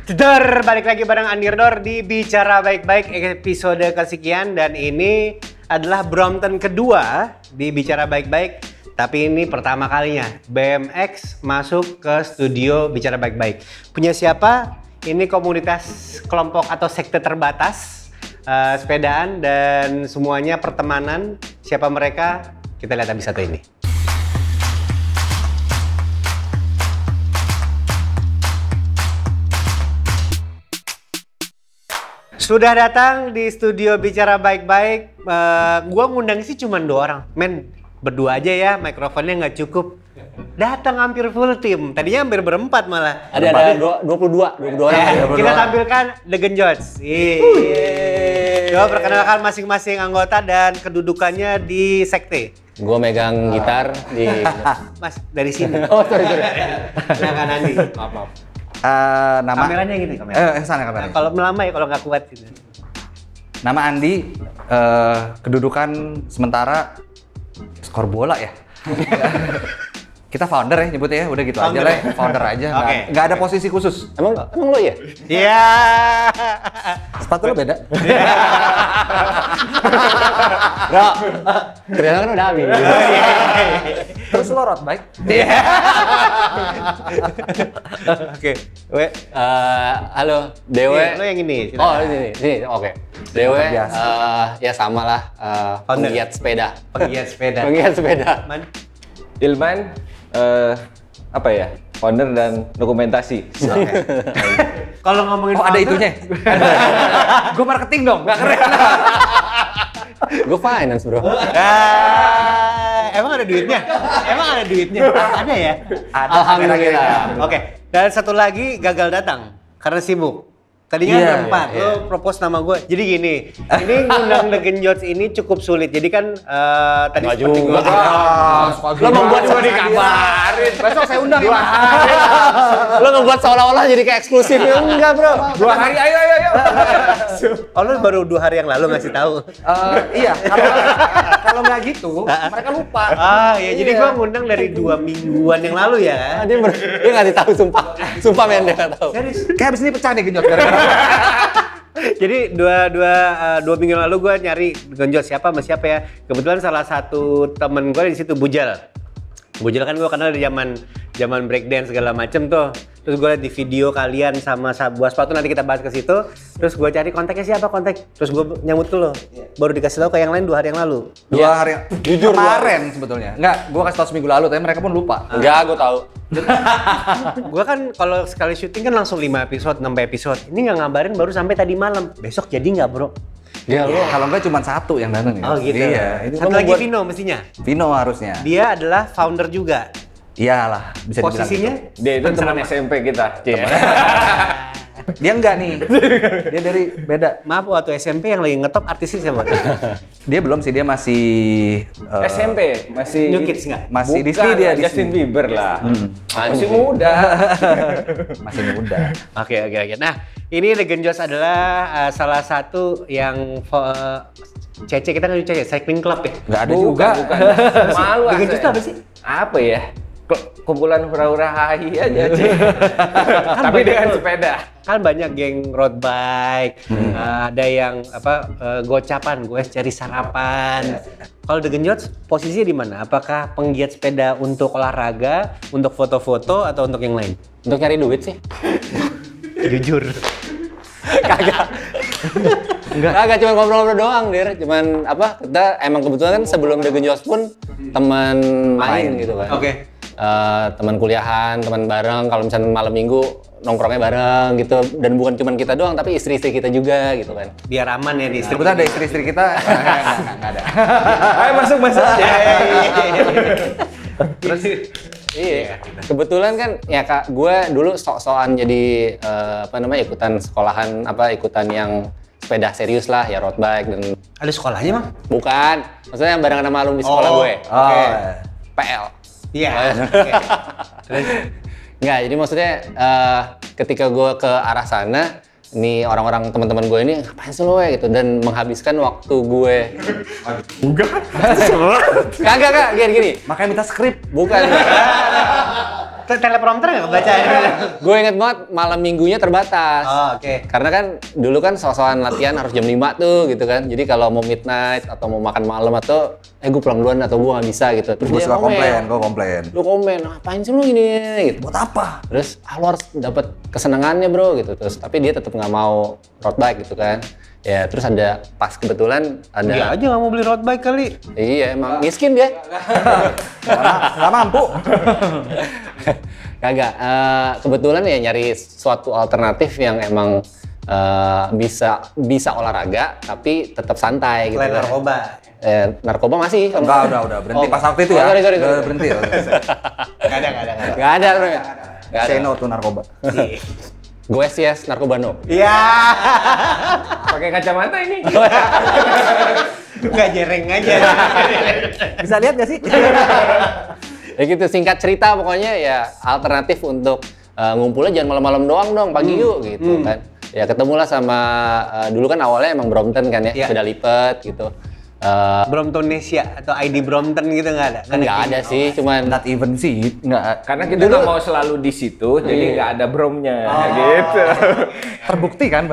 Jedor, balik lagi bareng Undirdor di Bicara Baik-Baik episode kesekian. Dan ini adalah Brompton kedua di Bicara Baik-Baik. Tapi ini pertama kalinya BMX masuk ke studio Bicara Baik-Baik. Punya siapa? Ini komunitas kelompok atau sekte terbatas sepedaan dan semuanya pertemanan. Siapa mereka? Kita lihat habis satu ini. Sudah datang di studio Bicara Baik-Baik. Gua ngundang sih cuma 2 orang. Men, berdua aja ya, mikrofonnya nggak cukup. Datang hampir full tim. Tadinya hampir berempat malah. Ada 22 orang. Kita tampilkan The Genjots. Coba perkenalkan masing-masing anggota dan kedudukannya di sekte. Gue megang gitar di... Mas, dari sini. Oh, sorry. Silakan Andi. Maaf. Nama Kameranya gini. Kamera. sana kameranya. Kalau melama ya, kalau nggak kuat gitu. Nama Andi, kedudukan sementara skor bola ya. Kita founder ya nyebutnya ya, udah gitu Founder. aja lah, founder aja. Oke. Nggak ada posisi khusus. Emang lo ya? Iya. Sepatu lo beda. Bro, ternyata kan udah habis. Terus lo road bike. Oke. We. Halo, Dewe. Lo yang ini. Oh, ini, oke. Dewe, Biasa. ya sama lah, Founder. penggiat sepeda. Penggiat sepeda. Man. Ilman, apa ya, founder dan dokumentasi. Kalau ngomongin Oh ada founder- itunya. Gue marketing dong, nggak keren. Gue finance, bro. Emang ada duitnya? Ada ya? Alhamdulillah. Oke. Dan satu lagi gagal datang karena sibuk. Tadinya Iya, ada 4, lo propose nama gue. Jadi gini, ini ngundang The Genjots ini cukup sulit. Jadi kan tadi Nggak seperti juga. gue Lo membuat gue dikabarin. Besok saya undang ya. Lo ngebuat seolah-olah jadi kayak eksklusif. Ya enggak, bro. 2 hari, ayo. Oh, lo baru 2 hari yang lalu ngasih tahu. Iya, kalau nggak gitu, mereka lupa. Iya, jadi gue ngundang dari 2 mingguan yang lalu ya. Dia nggak tahu, sumpah men, dia nggak tahu. Serius. Kayak abis ini pecah nih Genjot gara-gara. Jadi dua minggu lalu gue nyari Genjot siapa sama siapa ya. Kebetulan salah satu temen gue di situ Bujal kan gue kenal dari zaman breakdance segala macem tuh. Terus gue liat di video kalian sama buah sepatu, nanti kita bahas ke situ. Terus gue cari kontaknya siapa, terus gue nyambut ke lo. Baru dikasih tahu ke yang lain 2 hari yang lalu. 2 hari. Jujur, kemarin sebetulnya. Enggak, gua kasih tau seminggu lalu, tapi mereka pun lupa. Enggak, gue tahu. Gue kan kalau sekali syuting kan langsung 5 episode, 6 episode. Ini nggak ngabarin baru sampai tadi malam. Besok jadi nggak, bro? Ya lo, kalau enggak cuma 1 yang datang ya. Oh gitu. Iya, itu Satu lagi Vino mestinya. Vino harusnya. Dia adalah founder juga. Iyalah, bisa dibilang. Posisinya? Gitu. Dia itu teman SMP kita. Dia enggak nih. Dia dari beda. Maaf, waktu SMP yang lagi ngetop artisnya siapa? Dia belum sih, dia masih SMP masih New Kids nggak? masih di Bukan, sini dia di Justin sini. Bieber lah. Masih Anjing. muda. Masih muda. Oke. Nah, ini The Genjots adalah salah satu yang Cece, kita nggak Cece, cycling club ya? Enggak ada juga. Bukan. Malu The ah, Genjots saya. apa sih? Apa ya? Kumpulan hura-hura hai aja, Cek. Tapi dengan sepeda. Kan banyak geng road bike, ada yang gocapan, gue cari sarapan. Kalau The Genjots posisinya di mana? Apakah penggiat sepeda untuk olahraga, untuk foto-foto, atau untuk yang lain? Untuk nyari duit sih. Jujur. Kagak, cuma ngobrol-ngobrol doang, Dir. Cuman kita emang kebetulan kan sebelum The Genjots pun teman main gitu kan. Oke. Teman kuliahan, teman bareng. Kalau misalnya malam minggu nongkrongnya bareng gitu. Dan bukan cuma kita doang, tapi istri-istri kita juga gitu kan. Biar aman ya di istri. Kebetulan ada istri-istri kita. Enggak ada. Ayo masuk. Terus Iya. Kebetulan kan ya Kak, gue dulu sok-sokan jadi ikutan sekolahan, ikutan yang sepeda serius lah, ya road bike dan ada sekolahnya, Mang? bukan. Maksudnya yang barengan sama alumni sekolah gue. Oke. PL. Iya. Oke. Terus Nggak, jadi maksudnya ketika gue ke arah sana, ini orang-orang teman-teman gue ini ngapain sih lo ya gitu, dan menghabiskan waktu gue. Kagak gini. Makanya minta skrip. Bukan. teleprompter nggak kebaca? Gue inget banget malam minggunya terbatas. Oh, oke. Karena kan dulu kan soal latihan harus jam 5 tuh gitu kan. Jadi kalau mau midnight atau mau makan malam atau gue pulang duluan atau gue nggak bisa gitu. Terus Gue dia suka komplain. Lu komen, ngapain sih lu gini gitu. Buat apa? Terus lu harus dapat kesenangannya bro gitu. Terus tapi dia tetap nggak mau road bike gitu kan. Ya terus ada pas kebetulan ada. Dia aja nggak mau beli road bike kali. Iya emang miskin dia. Nggak mampu. Kagak. Kebetulan ya nyari suatu alternatif yang emang bisa olahraga tapi tetap santai gitu. Selain narkoba. Narkoba masih? Udah berhenti pas waktu itu ya. Sorry. Udah berhenti ya. Nggak ada. Bro. Nggak ada. Say no to narkoba. Gue yes, narkoba no. Iya. Pakai kacamata ini. Nggak jereng aja. Bisa lihat nggak sih? Ya gitu, singkat cerita pokoknya ya alternatif untuk ngumpulnya jangan malam-malam doang dong, pagi yuk gitu kan. Ya ketemulah sama, dulu kan awalnya emang Brompton kan ya, Iya. sepeda lipat gitu. Bromptonesia atau ID Brompton gitu nggak ada? Nggak ada sih, cuman Not even sih. Nggak. Karena kita nggak mau selalu di situ, jadi nggak ada bromnya, gitu. Terbukti kan?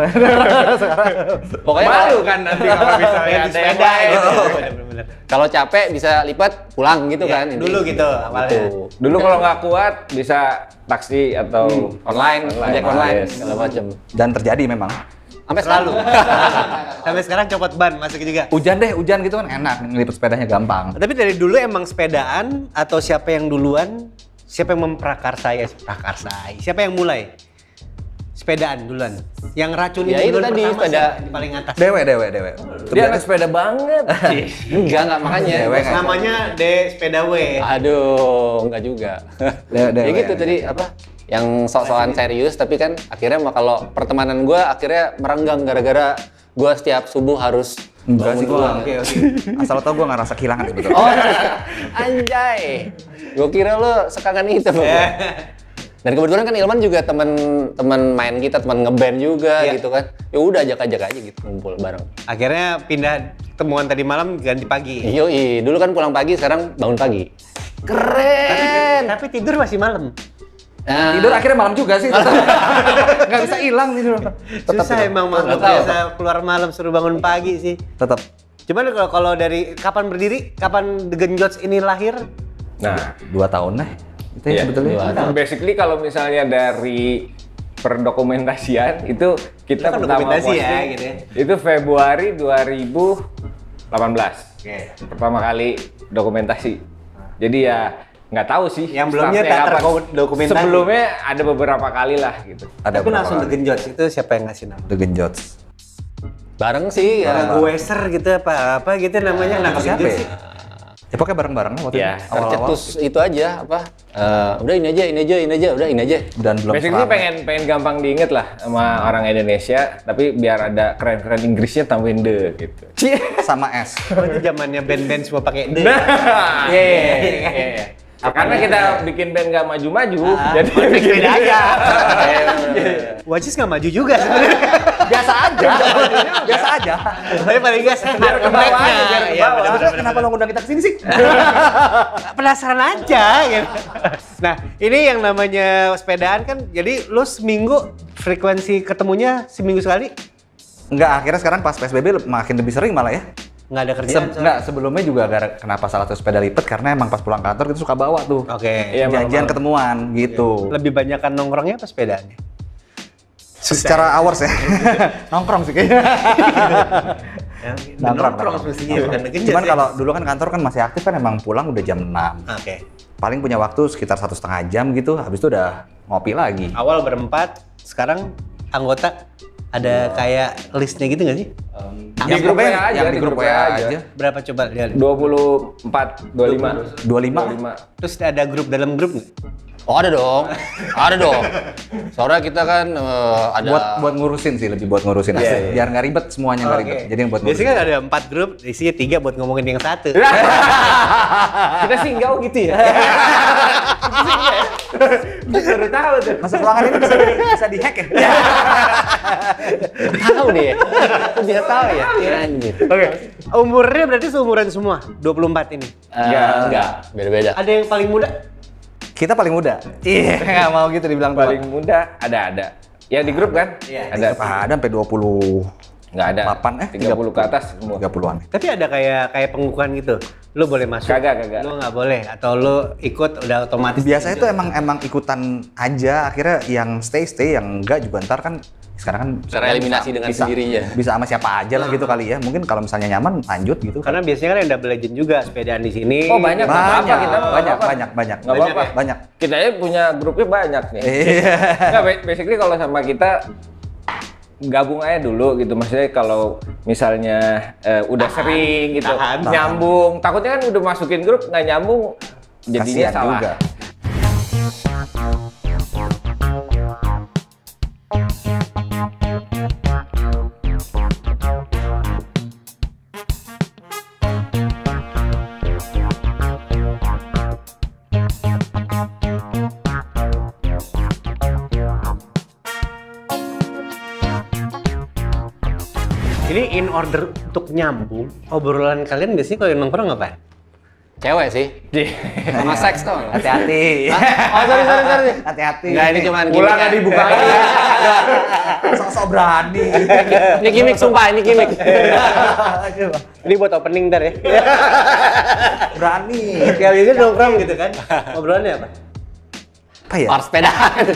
pokoknya Malu kan nanti kalau misalnya Ganti ada yang sepeda lain. gitu. Bener-bener. kalau capek bisa lipat pulang gitu kan. Dulu gitu awalnya. Gitu. Dulu kalau nggak kuat bisa taksi atau Online, ojek online, Yes. segala macam. Dan terjadi memang. Sampai Selalu. sekarang. Sampai sekarang copot ban masuk juga. Hujan gitu kan enak, ngelipet sepedanya gampang. Tapi dari dulu emang sepedaan atau siapa yang duluan? Siapa yang memprakarsai? Siapa yang mulai? Sepedaan duluan. Yang racun Ya, itu duluan tadi, pertama sepeda. siapa? Di paling atas. Dewe. dia anak sepeda banget. Enggak makanya. Cewek nggak? Namanya De Sepeda W. Aduh, enggak juga. Ya gitu tadi apa? Yang sok-sokan serius tapi kan akhirnya kalau pertemanan gue akhirnya merenggang gara-gara gue setiap subuh harus Enggak sih gua. Oke. Asal lo tau gue nggak rasa kehilangan sebetulnya. Oh, anjay. Gue kira lo sekangan itu sama gue. Dan kebetulan kan Ilman juga teman main kita, teman ngeband juga Iya. gitu kan. Ya udah ajak aja gitu ngumpul bareng. Akhirnya pindah temuan tadi malam ganti pagi. Yoi, dulu kan pulang pagi, sekarang bangun pagi. Keren. Tapi tidur masih malam. Nah, Tidur akhirnya malam juga sih. Nggak bisa hilang tidur. Susah emang makhluk Nggak tahu. biasa keluar malam suruh bangun pagi sih. Tetap. Cuman kalau dari kapan berdiri, kapan The Genjots ini lahir? Nah, 2 tahun lah. Itu ya iya. sebetulnya. Basically kalau misalnya dari perdokumentasian itu kita Itu kan pertama dokumentasi posting ya, gitu ya. itu Februari 2018. Oke. Pertama kali dokumentasi. Jadi ya nggak tahu sih. Yang belumnya startnya tak kapan. terdokumentasi. Sebelumnya ada beberapa kali lah gitu. Ada Tapi langsung The Genjots itu siapa yang ngasih nama? The Genjots. bareng sih ya. Gueser gitu apa gitu namanya. Kenapa Siapa Genjots ya? sih? Ya pokoknya bareng-bareng lah waktu Iya, itu. Awal-awal. Tercetus itu aja apa? Udah ini aja, udah ini aja. Dan belum Basically selama. pengen gampang diinget lah sama orang Indonesia, tapi biar ada keren-keren Inggrisnya tambahin the gitu. Sama S. Oh, itu zamannya band-band semua pakai D. Nah, iya. Karena kita bikin band gak maju-maju, jadi beda aja. Wajis nggak maju juga sebenarnya. Biasa aja. Biasa aja. Tapi paling nggak sehat. Biar ke bawah aja, biar ke Iya, bawah. bener-bener. Kenapa lo ngundang kita kesini sih? Penasaran aja gitu. Nah, ini yang namanya sepedaan kan, jadi lu seminggu frekuensi ketemunya seminggu sekali? Enggak, akhirnya sekarang pas PSBB makin lebih sering malah ya. Nggak ada kerjaan? Enggak, sebelumnya juga kenapa salah satu sepeda lipat karena emang pas pulang kantor kita suka bawa tuh. Oke. Iya, Janjian malam-malam. ketemuan gitu. Lebih banyakan nongkrongnya apa sepedaannya? Secara hours ya. Nongkrong sih kayaknya. Nongkrong mestinya, bukan ngegenjot Cuman ya. kalau dulu kan kantor kan masih aktif kan emang pulang udah jam 6. Oke. Paling punya waktu sekitar 1,5 jam gitu, habis itu udah ngopi lagi. Awal berempat, sekarang anggota ada kayak listnya gitu nggak sih? Di grup WA aja, yang di grup WA aja. Berapa coba lihat? 24, 25. 25. Terus ada grup dalam grup nggak? Oh ada dong, Soalnya kita kan ada. Buat ngurusin sih, lebih buat ngurusin. Iya. Biar nggak ribet semuanya nggak Oke. ribet. Jadi yang buat Biasanya ngurusin. kan ada 4 grup, isinya 3 buat ngomongin yang satu. Kita singgau gitu ya. Baru tahu tuh. Masuk ruangan ini bisa dihack ya? Tahu deh, aku bisa tahu ya. Anjir. Oke. Umurnya berarti seumuran semua, 24 ini. Enggak. Enggak, beda-beda. Ada yang paling muda? Kita paling muda. Iya, nggak mau gitu dibilang Paling muda ada. Ya di grup kan? Iya. Ada sampai 20 Nggak ada. 8 30 ke atas semua. 30-an. Tapi ada kayak pengukuhan gitu. Lu boleh masuk. Kagak. Lu nggak boleh atau lu ikut udah otomatis. Biasanya itu emang ikutan aja, akhirnya yang stay yang enggak juga ntar kan sekarang kan Tereliminasi dengan sendirinya. Bisa sama siapa aja lah gitu kali ya. Mungkin kalau misalnya nyaman lanjut gitu. Karena biasanya kan yang double legend juga sepedaan di sini. Oh banyak, nggak apa-apa kita. banyak. Nggak apa-apa. Banyak. Kita aja punya grupnya banyak nih. Iya. Nggak, basically kalau sama kita gabung aja dulu gitu. Maksudnya kalau misalnya udah sering gitu, tahan. nyambung. Takutnya kan udah masukin grup nggak nyambung, jadinya Kasian salah. juga. Ini in order untuk nyambung, obrolan kalian biasanya kalau nongkrong apa? Cewek sih. Sama seks tuh. Hati-hati. Oh, sorry. Hati-hati. Enggak, ini cuman Pulang nggak dibukain. Sok-sok berani. Ini gimmick, sumpah, ini gimmick. Ini buat opening ntar ya. Berani. Kali ini nongkrong gitu kan. Obrolannya apa? Apa ya? Harus sepeda.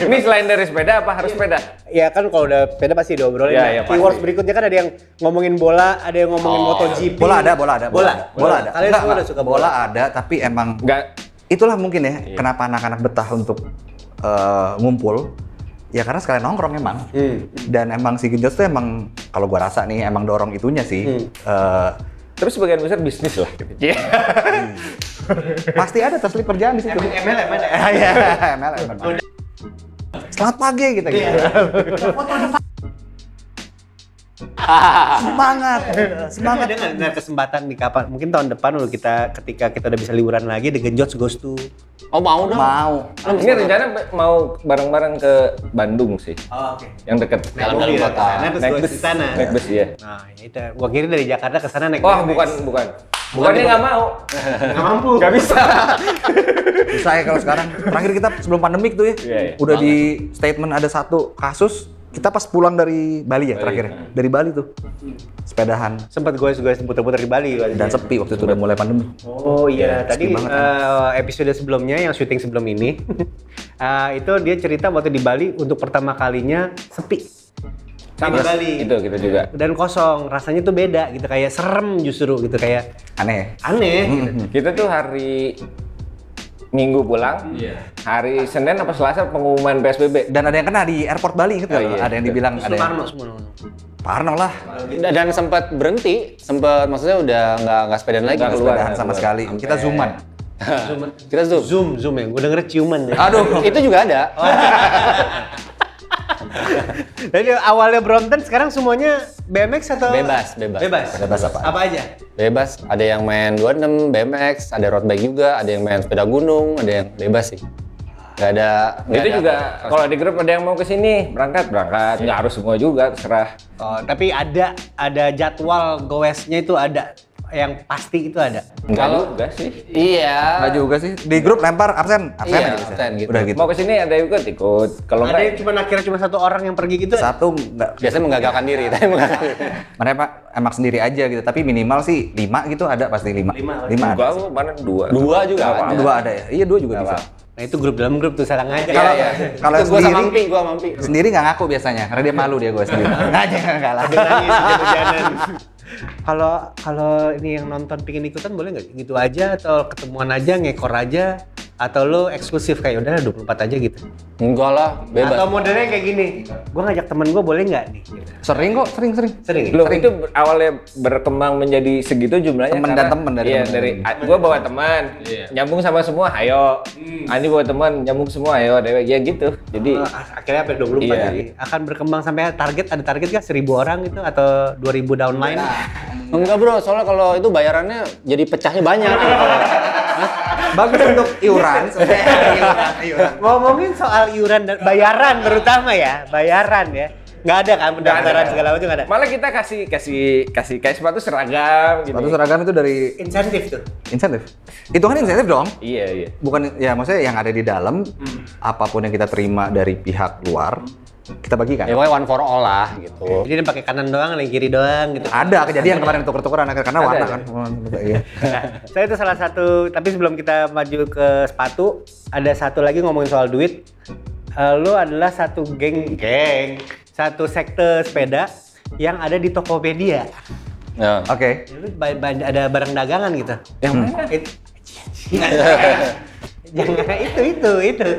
Ini selain dari sepeda apa harus sepeda? Ya kan kalau udah sepeda pasti diobrolin. Ya, Nah, ya, keywords pasti. berikutnya kan ada yang ngomongin bola, ada yang ngomongin MotoGP. Bola ada. Bola ada. Kalian Enggak, semua udah suka bola. bola ada, tapi emang Nggak. itulah mungkin ya kenapa anak-anak betah untuk ngumpul. Ya karena sekalian nongkrong emang. Dan emang si Genjot tuh emang kalau gua rasa nih emang dorong itunya sih. Tapi sebagian besar bisnis lah. Gitu. Pasti ada terselip kerjaan di situ. ML. Iya, ML. Selamat pagi gitu. Semangat. Semangat. Ada kesempatan di kapan? Mungkin tahun depan dulu ketika kita udah bisa liburan lagi, The Genjots goes to. Oh, mau dong. Mau. Ini rencana mau bareng-bareng ke Bandung sih. Oh, oke. Yang deket. Dalam Mobil kota. ke sana, terus Naik gua bus. di sana. Naik bus ya. Nah, ya itu. Gua kira dari Jakarta ke sana naik. Wah, BMX. bukan. Bukannya nggak mau. Nggak mampu. Nggak bisa. Bisa ya kalau sekarang. Terakhir kita sebelum pandemik tuh ya. Iya. Udah di statement ada satu kasus. Kita pas pulang dari Bali ya terakhir. Dari Bali tuh. Sepedahan. Sempat gue puter-puter di Bali. Dan sepi waktu itu udah mulai pandemi. Oh iya, tadi sepi banget, episode sebelumnya yang syuting sebelum ini itu dia cerita waktu di Bali untuk pertama kalinya sepi. Di Bali. Itu kita juga. Dan kosong, rasanya tuh beda gitu, kayak serem justru gitu, kayak Aneh. aneh gitu. Kita tuh hari Minggu pulang, hari Senin apa Selasa pengumuman PSBB. Dan ada yang kena di airport Bali inget nggak? Oh, iya. Ada yang dibilang ada yang Sumarno semua. Parno lah. Dan sempat berhenti, maksudnya udah nggak sepedaan lagi. Nggak keluar. Sepedahan sama sekali. Kita zooman. Kita zoom. Zoom ya, gue denger ciuman ya. Aduh. Itu juga ada. Jadi awalnya Brompton, sekarang semuanya BMX atau? Bebas. Bebas apa? Apa aja? Bebas. Ada yang main 26 BMX, ada road bike juga, ada yang main sepeda gunung, ada yang bebas sih. Nggak ada. Itu juga kalau di grup ada yang mau ke sini, berangkat. Nggak harus semua juga, terserah. Oh, tapi ada jadwal goesnya itu ada. Yang pasti itu ada. Kalau juga sih. iya. Nggak juga sih. Di grup lempar absen Iya, aja bisa. absen gitu. Udah gitu. Mau ke sini ada yang ikut. Kalau Ada yang nggak, akhirnya cuma satu orang yang pergi gitu. Satu nggak. Biasanya menggagalkan diri, tapi menggagalkan diri. Mereka emang sendiri aja gitu. Tapi minimal sih 5 gitu ada pasti 5. 5 ada. gua mana 2. Dua juga Nggak ada. apa-apa. 2 ada ya. Iya 2 juga bisa. Nah itu grup dalam grup tuh salah ngajak. Kalau- Iya. kalau Itu gua sama sendiri- Mampi. Sendiri nggak ngaku biasanya karena dia malu dia gue sendiri. Nggak aja nggak lah. nangis hujan-hujanan. Kalau ini yang nonton pingin ikutan boleh nggak? Gitu aja atau ketemuan aja, ngekor aja, atau lo eksklusif kayak udah 24 aja gitu? Enggak lah, bebas. Atau modelnya kayak gini, gue ngajak temen gue boleh nggak nih? Gitu. Sering kok, sering. Sering ya? Belum itu awalnya berkembang menjadi segitu jumlahnya. Temen dan karena- temen dari iya, temen. dari gua bawa teman, nyambung sama semua, ayo. Andi bawa teman, nyambung semua, ayo. Ya gitu. Jadi Akhirnya sampai 24 Iya. jadi akan berkembang sampai ada target kan 1.000 orang gitu atau 2.000 downline? Enggak bro, soalnya kalau itu bayarannya jadi pecahnya banyak. Bagus untuk iuran. iuran. Ngomongin soal iuran dan bayaran terutama ya, bayaran ya. Nggak ada kan pendaftaran segala macam nggak ada. Malah kita kasih kayak sepatu seragam gitu. Sepatu seragam itu dari Insentif tuh. insentif. Itu kan insentif dong. Iya. Bukan ya maksudnya yang ada di dalam apapun yang kita terima dari pihak luar kita bagikan. Ya pokoknya one for all lah gitu. Jadi dia pakai kanan doang, lagi kiri doang gitu. Ada kejadian kemarin tuker-tukeran karena warna ada. kan. Iya. Nah, saya itu salah satu, tapi sebelum kita maju ke sepatu, ada satu lagi ngomongin soal duit. Lu adalah satu satu sekte sepeda yang ada di Tokopedia. Ya. Oke. Lu ada barang dagangan gitu. Yang mana? Jangan itu.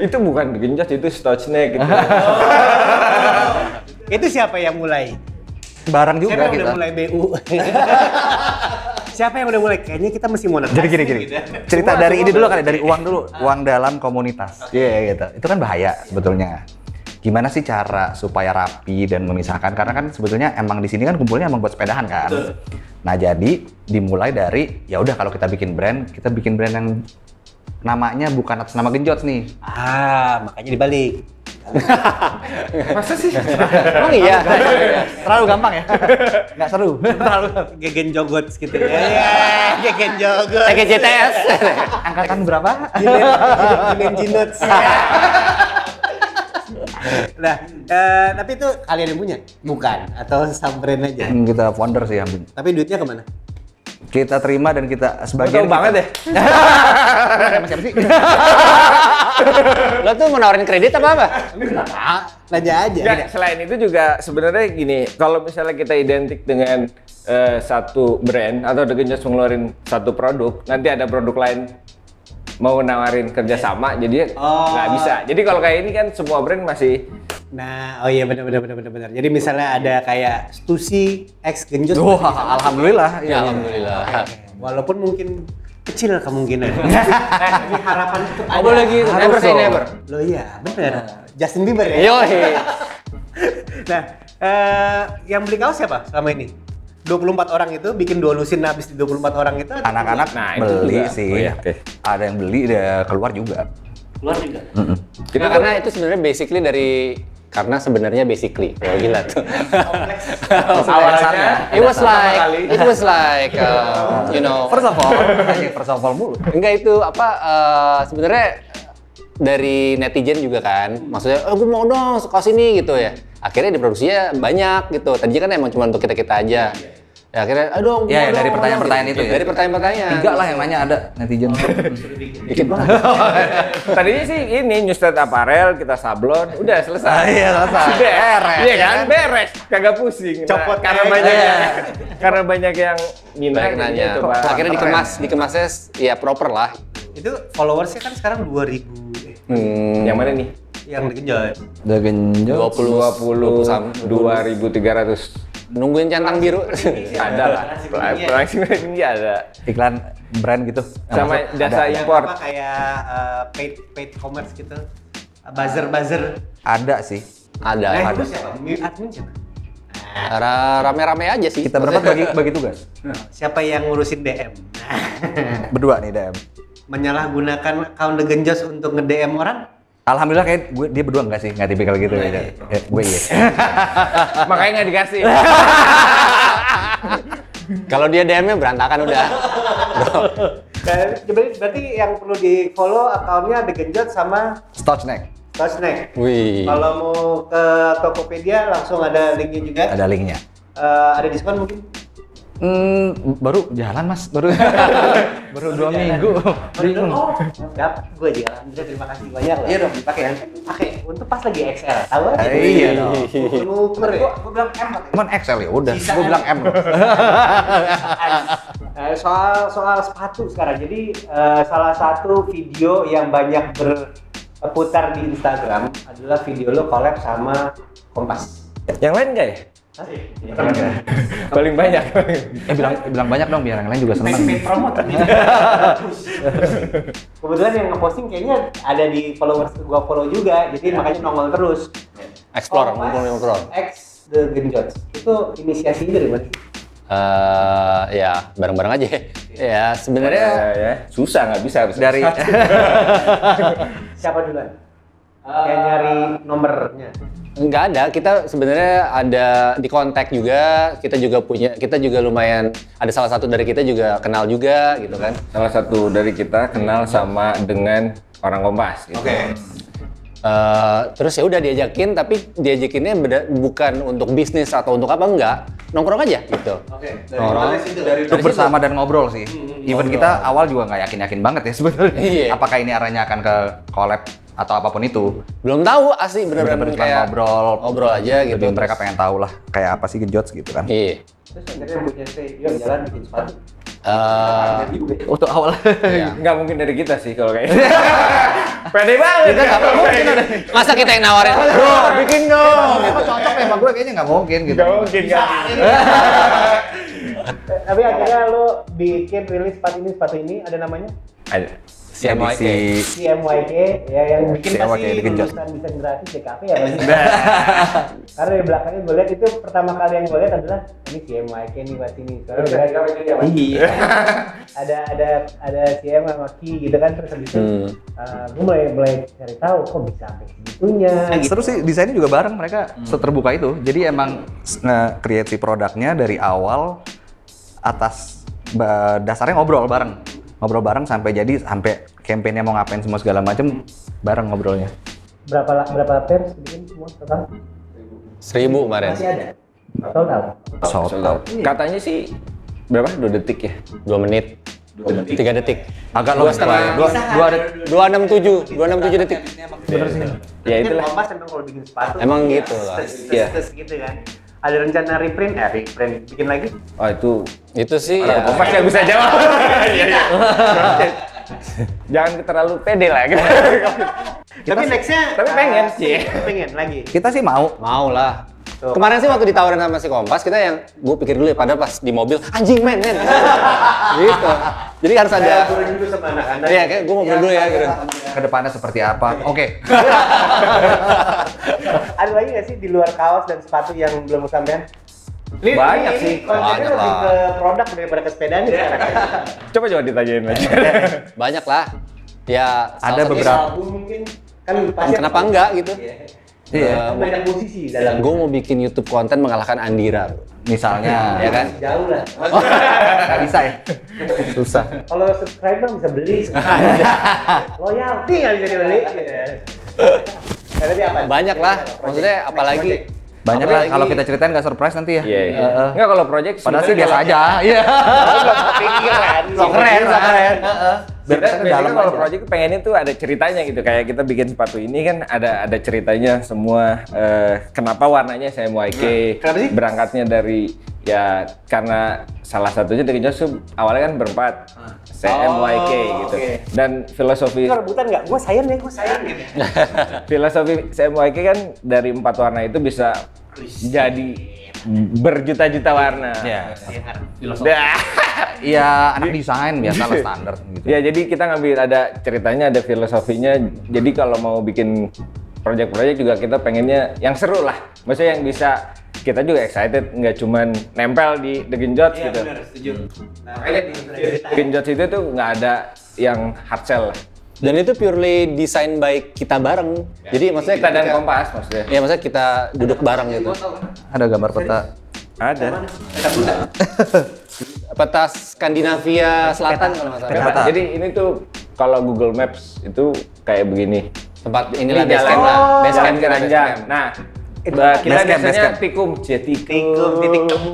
Itu bukan genjot, itu Stochnek gitu. Itu siapa yang mulai? Barang Siapa juga yang kita. udah mulai BU? Siapa yang udah mulai? Kayaknya kita mesti monetize. Jadi gini. gitu. Cerita dari ini dulu kali, dari uang dulu. Uang dalam komunitas. Iya gitu. Itu kan bahaya sebetulnya. Gimana sih cara supaya rapi dan memisahkan? Karena kan sebetulnya emang di sini kan kumpulnya emang buat sepedahan kan. Nah jadi dimulai dari ya udah kalau kita bikin brand yang namanya bukan atas nama Genjots nih. Makanya dibalik. Masa sih? Emang iya. Terlalu gampang ya? Nggak seru. Terlalu Gegen Jogots gitu ya. Gegen Jogots. GTS. Angkatan berapa? Gegen Jinots. Nah, tapi itu kalian yang punya? Bukan, atau sub brand aja? Kita founder sih yang Tapi duitnya kemana? kita terima dan kita Tahu sebagian banget deh. Sama siapa sih? Lo tuh mau nawarin kredit apa? Nanya aja. Nggak, selain itu juga sebenarnya gini, kalau misalnya kita identik dengan satu brand atau The Genjots mengeluarin satu produk, nanti ada produk lain mau nawarin kerjasama, jadi nggak bisa. Jadi kalau kayak ini kan semua brand masih. Nah, oh iya benar. Jadi misalnya ada kayak Stussy X Genjots. Wah, alhamdulillah. Ya alhamdulillah. Walaupun mungkin kecil kemungkinan. Ini harapan tetap ada. Boleh gitu. Never say never. Loh iya, bener. Justin Bieber ya? Yoi. Nah, yang beli kaos siapa selama ini? 24 orang itu bikin 2 lusin habis di 24 orang itu Anak-anak Nah, itu beli juga. sih. Oh, iya, oke. Ada yang beli, ada keluar juga. keluar juga. Kita karena itu sebenarnya basically karena sebenarnya basically, wah gila tuh. Awalnya It was like, you know. First of all mulu. Enggak itu sebenarnya dari netizen juga kan, maksudnya, gue mau dong kaos ini gitu ya. Akhirnya diproduksinya banyak gitu. Tadinya kan emang cuma untuk kita aja. Ya akhirnya, aduh, Ya, dari pertanyaan-pertanyaan itu ya. Dari pertanyaan-pertanyaan. 3 lah yang nanya ada netizen. Dikit banget. Tadinya sih ini Newsted Apparel, kita sablon, udah selesai. Iya, selesai. Beres. Iya kan? Beres. Kagak pusing. Copot karena aja. banyak karena banyak yang minat Banyak nanya. gitu, Pak. Akhirnya dikemasnya ya proper lah. Itu followersnya kan sekarang 2000 Yang mana nih? yang dikejar. The Genjots. 22.300. Nungguin centang biru. Ada lah. Langsung ini ada. Iklan brand gitu. Sama Masuk, jasa ada. import. Apa kayak paid commerce gitu. Buzzer. Ada sih. Ada. Itu siapa? Admin siapa? Rame-rame aja sih. Kita berempat bagi tugas. Siapa yang ngurusin DM? Berdua nih DM. Menyalahgunakan account The Genjots untuk nge-DM orang? Alhamdulillah kayak dia berdua enggak sih, enggak tipikal gitu ya. Gue iya. Makanya nggak dikasih. Kalau dia DM-nya berantakan udah. Berarti yang perlu di follow akunnya The Genjots sama Stochnek. Stochnek. Wih. Kalau mau ke Tokopedia langsung ada linknya juga. Ada linknya. Ada diskon mungkin? Baru jalan mas, baru 2 minggu. Bingung. Dapat gue juga. Alhamdulillah, terima kasih banyak loh. Iya dong, dipakai ya. Pakai untuk pas lagi XL. Tahu aja. Iya dong. Ukur ya. Gue bilang M. Cuman Excel ya udah. Gue bilang M. Soal sepatu sekarang. Jadi salah satu video yang banyak berputar di Instagram adalah video lo collab sama Kompas. Yang lain nggak ya? Paling banyak. Bilang banyak dong biar yang lain juga senang. Promote tadi. Kebetulan yang ngeposting kayaknya ada di followers gua follow juga, jadi makanya nongol terus. Explore, Kompas ngumpul-ngumpul. X The Genjots. Itu inisiasinya dari mana? Ya bareng-bareng aja. Ya sebenarnya Ya, susah nggak bisa. Dari Siapa duluan? Kayak nyari nomornya. Nggak ada, kita sebenarnya ada di kontak juga, kita juga lumayan, ada salah satu dari kita juga kenal juga gitu kan. Salah satu dari kita kenal sama dengan orang Kompas. Gitu. Oke. Terus ya udah diajakin, tapi diajakinnya bukan untuk bisnis atau untuk apa, enggak, nongkrong aja gitu. Oke. Nongkrong. Duduk bersama dan ngobrol sih. Even kita awal juga nggak yakin banget ya sebetulnya. Iya. Apakah ini arahnya akan ke collab atau apapun itu. Belum tahu asli, bener-bener Bener-bener kayak ngobrol aja gitu. Lebih mereka pengen tahu lah kayak apa sih Genjots gitu kan. Iya. Terus akhirnya punya yuk jalan bikin sepatu. Untuk awal. Iya. Nggak mungkin dari kita sih kalau kayak pede banget. Kita nggak mungkin ada. Masa kita yang nawarin? Bro, bikin dong. Itu cocok ya sama gue kayaknya nggak mungkin gitu. Nggak mungkin kan. Tapi akhirnya lo bikin rilis sepatu ini ada namanya Ada. CMYK. CMYK ya, yang bikin CMYK pasti digenjot. lulusan desain grafis DKV ya pasti. Karena di belakangnya gue lihat itu pertama kali yang gue lihat adalah ini CMYK nih pasti nih. Soalnya iya. ada CM sama Ki gitu kan, terus habis itu gue mulai cari tahu kok bisa sampai segitunya. Terus sih desainnya juga bareng, mereka seterbuka itu. Jadi emang nge-create si produknya dari awal atas dasarnya ngobrol bareng sampai campaign-nya mau ngapain semua segala macem bareng ngobrolnya. Berapa pairs bikin semua total? 1.000 kemarin. Masih ada? Total? Sold out. Katanya sih berapa? 2 detik ya? 2 menit. 3 detik. Agak Dua lebih setengah. dua 267 detik. bener sih. Ya itulah. Kompas emang kalau bikin sepatu Emang gitu lah. Iya. gitu kan. Ada rencana reprint bikin lagi? Oh itu Itu sih ya. ya. Kompas yang bisa jawab. Iya iya. Jangan terlalu pede lah. Tapi nextnya tapi pengen sih. Pengen lagi. Kita sih mau. Mau lah. Tuh. Kemarin sih waktu ditawarin sama si Kompas, kita yang gue pikir dulu ya, padahal pas di mobil, anjing men. Gitu. Jadi harus ada. Ngobrol dulu sama anak-anak. Iya, kayak gue ngobrol dulu ya gitu. Kedepannya seperti apa? Oke. Ada lagi nggak sih di luar kaos dan sepatu yang belum kesampaian? Banyak sih. Kontennya Banyak lebih lah. ke produk daripada ke sepedaan nih sekarang. Coba ditanyain aja. Banyak lah. Ya, Ada salah satu- beberapa. Album mungkin kan pasti Kenapa enggak gitu? Iya. Banyak musisi dalam. Gue mau bikin YouTube konten mengalahkan Andira, bro. Misalnya, Ya kan? Jauh lah. nggak bisa ya. Susah. Kalau subscriber bisa beli. Loyalty nggak bisa dibeli. Berarti apa? Banyak lah. Maksudnya apalagi Banyak apalagi- lah kalau kita ceritain nggak surprise nanti ya. Iya iya. Enggak kalau project Padahal sih biasa aja. Iya. Pikiran. Keren. Biasanya dalam kalau aja. project pengennya tuh ada ceritanya gitu. Kayak kita bikin sepatu ini kan ada ceritanya semua. Kenapa warnanya CMYK? Kenapa sih? Berangkatnya dari ya karena salah satunya dari Joshua awalnya kan berempat. CMYK gitu. oke. Dan filosofi Itu rebutan nggak? Gue sayang gitu. filosofi CMYK kan dari 4 warna itu bisa jadi berjuta-juta warna. Iya. Dah. Iya, anak desain biasa lah standar gitu. Ya jadi kita ngambil ada ceritanya, ada filosofinya. Jadi kalau mau bikin project-project juga kita pengennya yang seru lah. Maksudnya yang bisa kita juga excited, nggak cuman nempel di The Genjots gitu. setuju. Nah, makanya di Genjots itu tuh nggak ada yang hard sell lah. dan itu purely desain by kita bareng. Jadi maksudnya Kita dan ketika- Kompas maksudnya. Ya maksudnya kita duduk bareng gitu. Ada gambar peta. Ada. Peta Skandinavia Selatan kalau nggak salah. Peta. Jadi ini tuh kalau Google Maps itu kayak begini. Tempat inilah Ini base camp jalan- lah. Base jalan camp kita base keranjang. camp. Nah, kita Base camp, biasanya base camp. tikum, titik temu.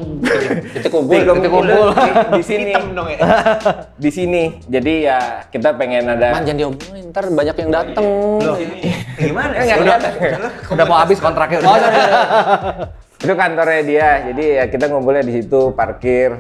Itu kumpul. titik kumpul di sini. Hitam dong ya. Di sini. Jadi ya kita pengen ada. Man, jangan diomongin, ntar banyak yang dateng. Gimana? Nggak kelihatan. Udah mau habis kontraknya udah. Itu kantornya dia. Jadi ya kita ngumpulnya di situ, parkir,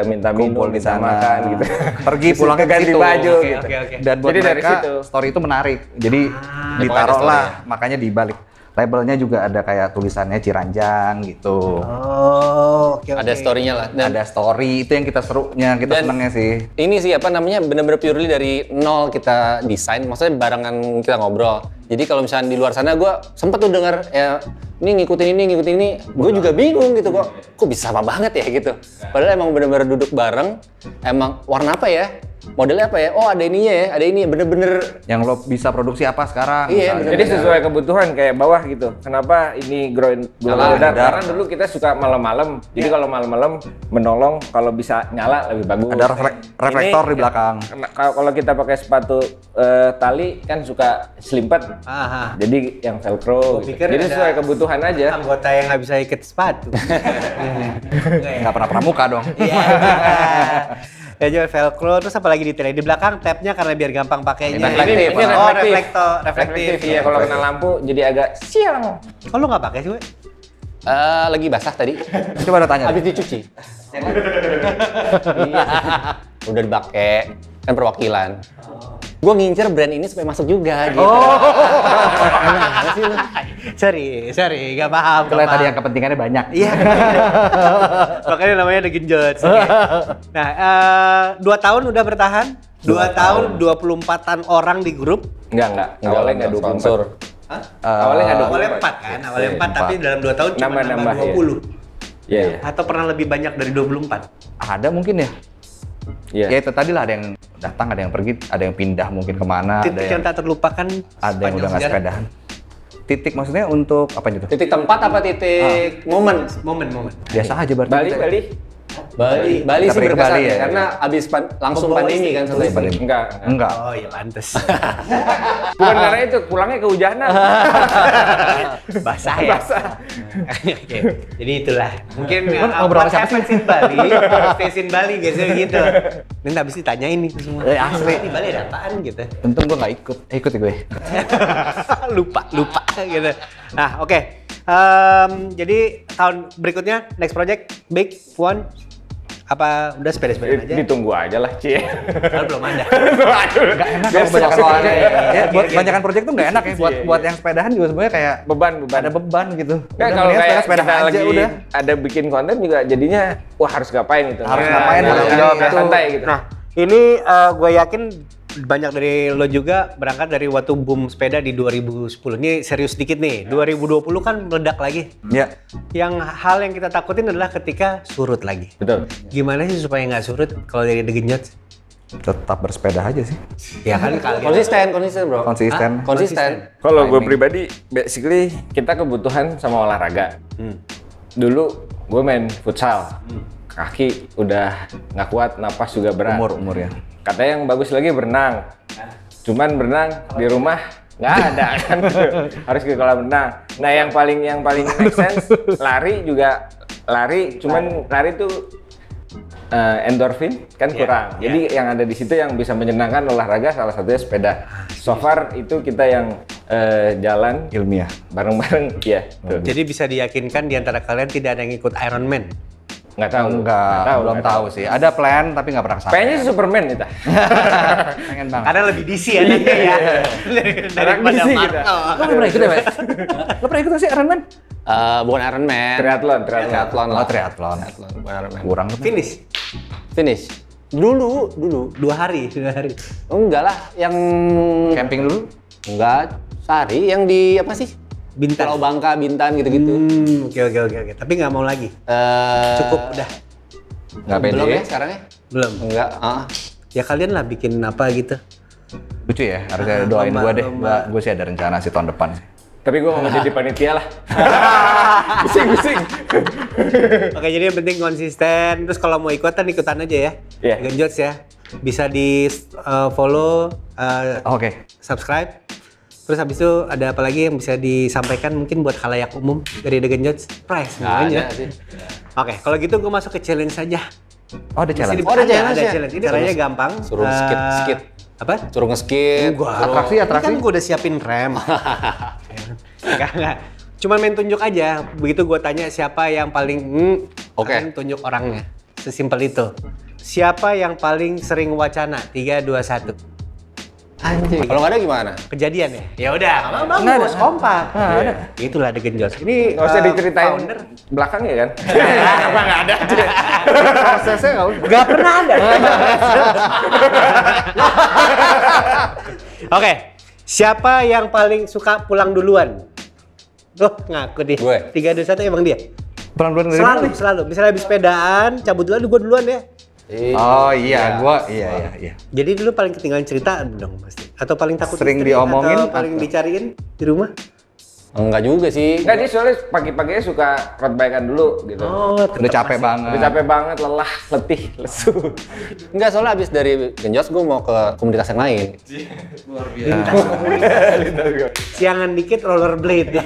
minta Kumpul minum, di minta sana. makan gitu. Pergi Di pulang situ ke ganti situ. baju Oke, gitu. oke. Dan buat Jadi dari mereka situ. story itu menarik. Jadi pokoknya ditaruh ada lah, story makanya dibalik. Labelnya juga ada kayak tulisannya Ciranjang gitu. Oh, oke. Ada story-nya lah. Dan Ada story, itu yang kita serunya, kita Dan- senengnya sih. ini sih apa namanya, bener-bener purely dari nol kita desain, maksudnya barengan kita ngobrol. Jadi kalau misalnya di luar sana gue sempet tuh dengar ya ini ngikutin ini, gue juga bingung gitu kok bisa sama banget ya gitu. Padahal emang bener-bener duduk bareng, emang warna apa ya? modelnya apa ya? Oh ada ininya ya, ada ini bener-bener. Yang lo bisa produksi apa sekarang? Iya, misalnya. Jadi sesuai kebutuhan kayak bawah gitu. Kenapa ini gula Nyala, darah? darah. Karena dulu kita suka malam-malam. Jadi kalau malam-malam menolong kalau bisa nyala lebih bagus. Ada reflektor Ini, di belakang. Kalau kita pakai sepatu tali kan suka selimpet. Aha. Jadi yang velcro. Gitu. pikir Jadi ada- sesuai kebutuhan aja. Anggota yang nggak bisa ikat sepatu. Nggak pernah pramuka dong. Iya. Ya jual velcro, terus apa lagi detailnya? Di belakang tabnya karena biar gampang pakainya. Reflektif. Ini Oh, reflektif. Iya, kalau kena lampu jadi agak siang. Oh, lu nggak pakai sih, we? Lagi basah tadi. Coba lo tanya. Habis dicuci. Iya. Udah dipakai, kan perwakilan. Gue ngincer brand ini supaya masuk juga gitu. Gimana sih lu? Sorry, nggak paham. Kalau nggak tadi paham. yang kepentingannya banyak. Iya. Makanya namanya The Genjot. Nah, 2 tahun udah bertahan. 2 tahun, 24-an orang di grup. Enggak. Awalnya enggak 24. sponsor. Awalnya enggak 24. Awalnya 4 kan? Awalnya 4, tapi dalam 2 tahun cuma Nambah, nambah iya. 20. Iya. Atau pernah lebih banyak dari 24? Ada mungkin ya. Iya. Ya itu tadi lah, ada yang datang, ada yang pergi, ada yang pindah mungkin kemana, ada Titik yang yang, tak terlupakan. ada yang udah nggak sepanjang sepedahan. Titik maksudnya untuk apa gitu? Titik tempat apa titik momen? Momen-momen. Biasa aja berarti. Bali, kita- Bali. Bali Kita sih pergi ke berkesan Bali ya, ya. karena abis langsung Membawa pandemi istri. kan selesai. Bali. Enggak. Enggak. Oh iya pantes. Bukan karena itu, pulangnya kehujanan. Basah ya? Basah. Oke, jadi itulah. Mungkin ngobrol sama siapa happens in Bali, stays in Bali biasanya gitu. Ini habis ditanyain nih semua. Asli. Di Bali ada apaan gitu. Untung gue nggak ikut. Ikut ya gue. lupa gitu. Nah, oke. Jadi tahun berikutnya next project big one apa udah sepeda-sepeda aja? Ditunggu aja lah, Cie. Kalau belum ada. Nggak enak kalau kebanyakan soalnya. project. Ya, buat Gini. kebanyakan project tuh nggak enak ya. Buat Iya, buat yang sepedahan juga sebenarnya kayak Beban. ada beban gitu. Nah, Udah, kalau mendingan kayak sepeda kita aja lagi udah. ada bikin konten juga jadinya wah harus ngapain gitu. Harus Nah, ngapain, nah, harus jadi jawab nggak itu. santai gitu. Nah, ini gue yakin banyak dari lo juga berangkat dari waktu boom sepeda di 2010. Ini serius dikit nih. 2020 kan meledak lagi. Ya. Yang hal yang kita takutin adalah ketika surut lagi. Betul. Gimana sih supaya nggak surut kalau dari The Genjot? Tetap bersepeda aja sih. Ya kan kalian. Konsisten bro. Konsisten. Hah? Konsisten. Kalau gue Timing. pribadi, basically kita kebutuhan sama olahraga. Dulu gue main futsal, kaki udah nggak kuat, napas juga berat. Umur ya. Katanya yang bagus lagi berenang. Cuman berenang di rumah nggak ada kan. Harus ke kolam renang. Nah yang paling make sense lari juga lari. Cuman lari tuh endorfin kan kurang. Jadi yang ada di situ yang bisa menyenangkan olahraga salah satunya sepeda. So far itu kita yang jalan Ilmiah. bareng-bareng ya. Tuh. Jadi bisa diyakinkan di antara kalian tidak ada yang ikut Ironman. Nggak tahu. Belum tahu sih. Ada plan tapi nggak pernah kesana. Kayaknya si Superman kita. Pengen banget. Karena lebih DC anaknya ya. Daripada DC Marco. kita. Lo nggak pernah ikut ya, Pak? Lo pernah ikut nggak sih Ironman? Bukan Iron Man. Triathlon. Triathlon lah. Oh, triathlon. Bukan Iron Man. Kurang tuh. Finish. Finish. Dulu. 2 hari. Enggak lah, yang Camping dulu? enggak sehari yang di apa sih? Bintan. Pulau Bangka, Bintan gitu-gitu. Oke. Tapi nggak mau lagi. Cukup udah. Nggak pede. Belum ya sekarang ya? Belum. Enggak. Ya kalian lah bikin apa gitu. Lucu ya, harga doain lomba, gue deh. lomba. Gue sih ada rencana sih tahun depan sih. Tapi gue mau jadi panitia lah. Bising. Oke, jadi yang penting konsisten. Terus kalau mau ikutan aja ya. Iya. Genjots ya. Bisa di follow, Oke. subscribe. Terus habis itu ada apa lagi yang bisa disampaikan mungkin buat khalayak umum dari The Genjots? Prize Nggak semuanya. ada sih. Oke, kalau gitu gue masuk ke challenge saja. Oh, ada challenge. Oh, ada challenge ya? challenge. Ini caranya gampang. Suruh skit. Apa? Suruh nge-skit. Enggak. Atraksi. Ini kan gue udah siapin rem. Enggak. Cuman main tunjuk aja. Begitu gue tanya siapa yang paling Oke. kalian tunjuk orangnya. Sesimpel itu. Siapa yang paling sering wacana? 3, 2, 1. Anjing. Kalau nggak ada gimana? Kejadian ya? Ya udah, bagus, kompak. ada. Itulah The Genjots. Ini Nggak usah diceritain founder. belakang ya kan? Apa nggak ada? Prosesnya nggak usah. Gak pernah ada. Oke, siapa yang paling suka pulang duluan? Tuh, ngaku deh. Gue. 3, 2, 1 emang dia. Pelan-pelan dari mana nih? Selalu. Misalnya habis sepedaan, cabut duluan, gue duluan ya. Oh iya, iya. Jadi dulu paling ketinggalan cerita dong pasti. Atau paling takut Sering istri, diomongin, atau paling dicariin di rumah? Enggak juga sih. Enggak, dia soalnya pagi-paginya suka road bike-an dulu gitu. Oh, Udah capek banget. Udah capek banget, lelah, letih, lesu. Enggak, soalnya abis dari Genjos gue mau ke komunitas yang lain. Siangan dikit rollerblade.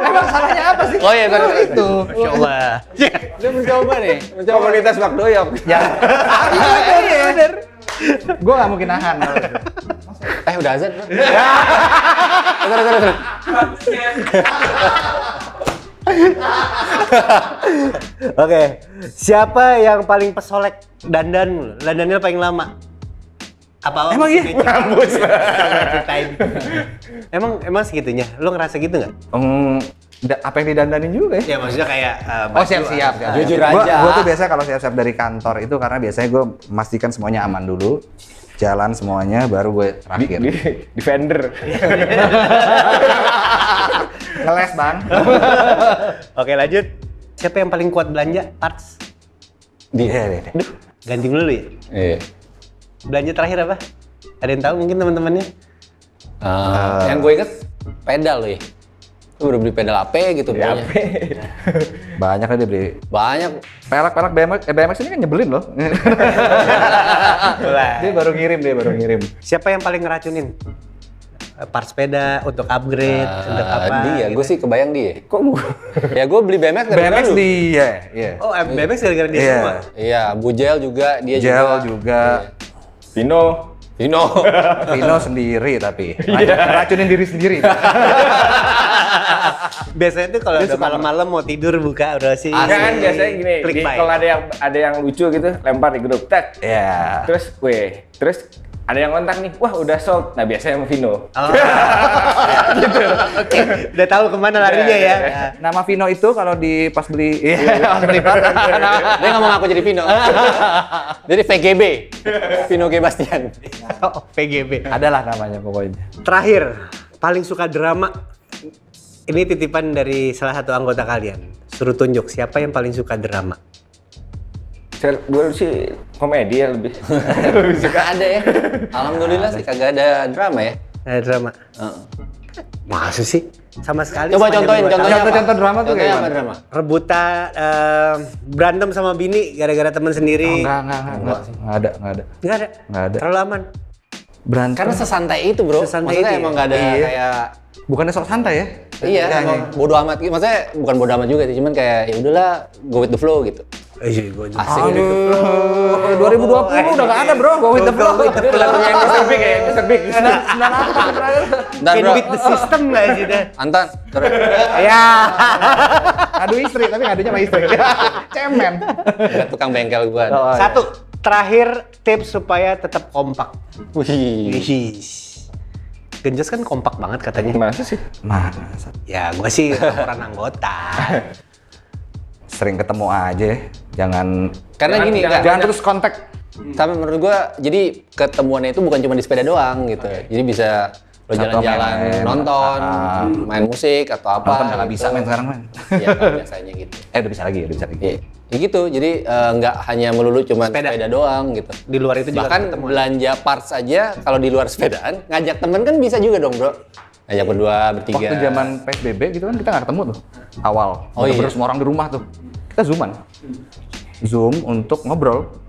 Emang salahnya apa sih? Oh iya, itu. Coba. Dia mencoba nih. Komunitas Bak Doyok. Ya. Iya, bener. Gue gak mungkin nahan. Udah azan. Terus. Oke, siapa yang paling pesolek dandan? Dandannya paling lama? Apa? Emang iya? Ngambus. Ceritain. Emang segitunya? Lo ngerasa gitu nggak? Apa yang didandanin juga ya? Ya maksudnya kayak Oh siap-siap. Jujur aja. Gue tuh biasa kalau siap-siap dari kantor itu karena biasanya gue memastikan semuanya aman dulu. Jalan semuanya, baru gue terakhir. Defender. Ngeles bang. Oke lanjut. Siapa yang paling kuat belanja parts? Dia. Ganti dulu ya. Iya. Belanja terakhir apa? Ada yang tahu mungkin teman-temannya? Yang gue inget pedal loh ya. Gue udah beli pedal AP gitu pokoknya. Banyak lah dia beli. Banyak. Pelak BMX ini kan nyebelin loh. Dia baru ngirim. Siapa yang paling ngeracunin? Part sepeda untuk upgrade, untuk apa? Dia, gitu. gue sih kebayang dia. Kok gue? Ya gue beli BMX dari BMX dulu. dia. Iya. Oh, BMX gara-gara dia Iya. semua? Iya, Bujel juga, dia Gel juga. juga. Vino. Vino sendiri tapi. Racunin diri sendiri. Biasanya tuh kalau udah malam-malam mau tidur buka udah sih. Enggak kan biasanya gini, Klik buy. kalau ada yang lucu gitu, lempar di grup tag. Iya. Terus ada yang kontak nih, wah udah sold. Nah biasanya sama Vino. Oh. Gitu. Oke, udah tahu kemana larinya ya. Nama Vino itu kalau pas beli Dia nggak mau ngaku jadi Vino. Jadi VGB, Vino G. Bastian. Oh, PGB. adalah namanya pokoknya. Terakhir, paling suka drama. Ini titipan dari salah satu anggota kalian. Suruh tunjuk siapa yang paling suka drama. Gue sih komedi ya lebih. Lebih suka ada ya. Alhamdulillah sih kagak ada drama ya. Drama. Maksud sih? Sama sekali. Coba sepanjang contohnya apa? Contoh drama tuh Contohnya kayak apa gimana? drama? Rebutan, berantem sama bini gara-gara teman sendiri. Enggak ada. Nggak ada. Nggak ada. Terlalu aman. Berantem. Karena sesantai itu bro. Sesantai Maksudnya itu emang ya? nggak ada Iya. kayak Bukannya sok santai ya? iya, emang bodo amat. Maksudnya bukan bodo amat juga sih, cuman kayak ya udahlah go with the flow gitu. Iya, gue juga. Asik gitu. 2020 udah nggak ada bro, go with the flow. Lagunya yang Mr. Big ya, Mr. Big. Ntar Can bro, beat the system nggak sih dah? Anton, terus Ya. Adu istri, tapi ngadunya sama istri. Cemen. ada tukang bengkel gua. Oh, iya. Satu, terakhir tips supaya tetap kompak. Wih. Genjos kan kompak banget katanya. Masa sih? Masa? Ya, gue sih orang anggota. Sering ketemu aja, jangan Karena gini, jangan- jangan terus kontak. sama menurut gua, jadi ketemuannya itu bukan cuma di sepeda doang gitu. Jadi bisa lo Atau jalan-jalan, main- nonton, main musik atau apa. Nonton nggak bisa main sekarang main. Iya, kan, biasanya gitu. Udah bisa lagi. Ya gitu, jadi nggak hanya melulu cuma sepeda doang gitu. Di luar itu juga Bahkan ketemu. belanja parts aja kalau di luar sepedaan, ngajak temen kan bisa juga dong bro. Ngajak berdua, bertiga. Waktu zaman PSBB gitu kan kita nggak ketemu tuh. Awal. Oh, iya. Bener-bener semua orang di rumah tuh. Kita zooman. Zoom untuk ngobrol.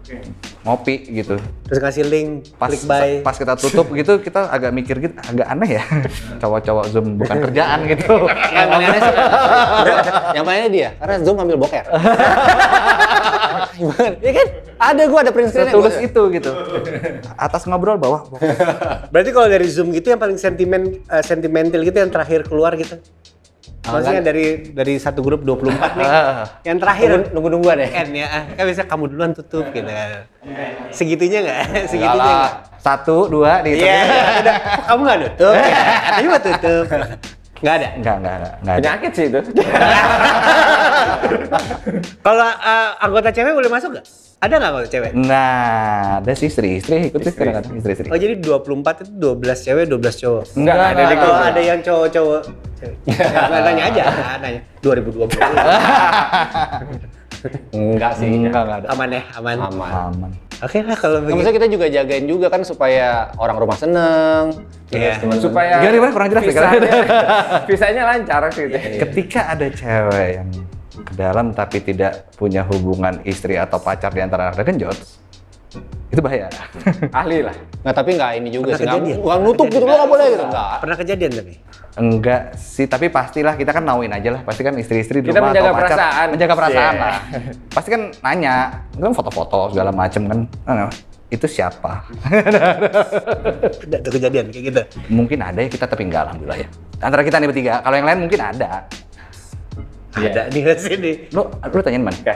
Ngopi gitu. Terus kasih link, Pas klik buy. pas kita tutup gitu kita agak mikir gitu agak aneh ya. Cowok-cowok Zoom bukan kerjaan gitu. Yang paling aneh sih, yang paling aneh dia, karena Zoom ambil boker. Gimana? Ya kan? Ada print screen-nya. Setulus itu gitu. Atas ngobrol, bawah. Berarti kalau dari Zoom gitu yang paling sentimental gitu yang terakhir keluar gitu. Maksudnya dari satu grup 24 nih. Yang terakhir Nunggu-nungguan ya? N ya. Kan bisa kamu duluan tutup gitu. Segitunya enggak? Segitunya Enggak enggak? 1, 2 dihitung. Iya, udah. Kok kamu enggak nutup? Katanya mau tutup. Enggak ada. Enggak ada. Penyakit sih itu. Kalau anggota cewek boleh masuk nggak? Ada nggak kalau cewek? Nah, ada sih istri ikut sih kadang-kadang istri. Oh jadi 24 itu 12 cewek, 12 cowok. Enggak, ada di Kalau ada yang cowok-cowok. Nggak, nanya aja, nanya. 2020. Enggak sih. Enggak ada. Aman ya, aman. Aman. Oke lah kalau Nah, begitu. maksudnya kita juga jagain juga kan supaya orang rumah seneng. Iya. Terus teman-teman. Supaya Gimana, kurang jelas ya, visanya lancar sih. Ketika ada cewek yang ke dalam tapi tidak punya hubungan istri atau pacar di antara ada genjot, itu bahaya. Ahli lah. Nggak, tapi nggak ini juga Pernah sih. kejadian? Nggak nutup gitu, lo nggak boleh gitu. Nggak. Pernah kejadian tapi? Enggak sih, tapi pastilah kita kan nauin aja lah. Pasti kan istri-istri di Kita rumah menjaga atau pacar perasaan. menjaga perasaan Iya. lah. Pasti kan nanya, kan foto-foto segala macem kan. Itu siapa? Ada tuh kejadian kayak gitu. Mungkin ada ya kita tapi enggak alhamdulillah ya. Antara kita nih bertiga, kalau yang lain mungkin ada. Ada di sini. Lu tanyain man. Enggak.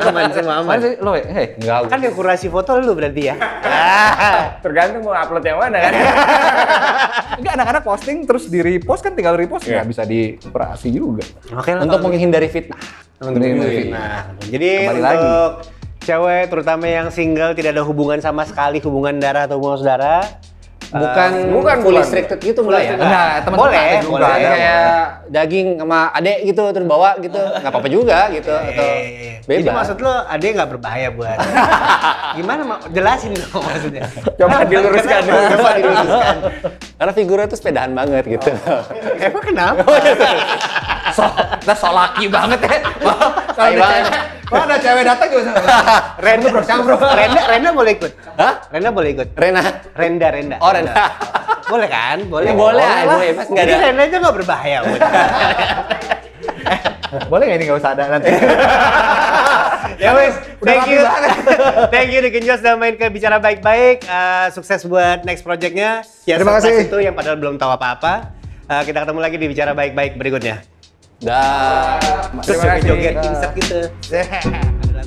Aman semua aman. Mana sih lo? Hei. Enggak. Kan yang kurasi foto lu berarti ya. Tergantung mau upload yang mana kan. Enggak, anak-anak posting terus di repost kan tinggal repost Iya. nggak bisa dioperasi juga. Oke lah. Untuk kalau menghindari fitnah. begitu. Nah, jadi Kembali untuk cewek terutama yang single tidak ada hubungan sama sekali, hubungan darah atau hubungan saudara. Bukan full restricted gitu mulai ya. Nah, teman-teman boleh, ada juga. boleh. Ada. Kayak daging sama adek gitu terus bawa gitu. Nggak apa-apa juga gitu atau Jadi bebas. maksud lo ada yang nggak berbahaya buat? Gimana jelasin dong maksudnya. Coba diluruskan. Coba diluruskan. Karena figurnya tuh sepedahan banget gitu. Emang kenapa? So laki banget ya. Kalau Tai ada banget. cewek, kalau ada cewek datang juga Renda boleh ikut? Hah? Renda boleh ikut? Rena. Renda. Oh, Rena. Boleh kan? Boleh. Ya, boleh, lah. boleh, Mas, nggak Jadi ada. Renda aja nggak berbahaya. boleh nggak ini nggak usah ada nanti. Ya wes, Udah thank rapi you. banget. Thank you The Genjos udah main ke Bicara Baik-Baik. Sukses buat next projectnya. Ya, Terima surprise kasih. itu yang padahal belum tahu apa-apa. Kita ketemu lagi di Bicara Baik-Baik berikutnya. Dah. Terus Terima kasih. joget insert gitu. Ada.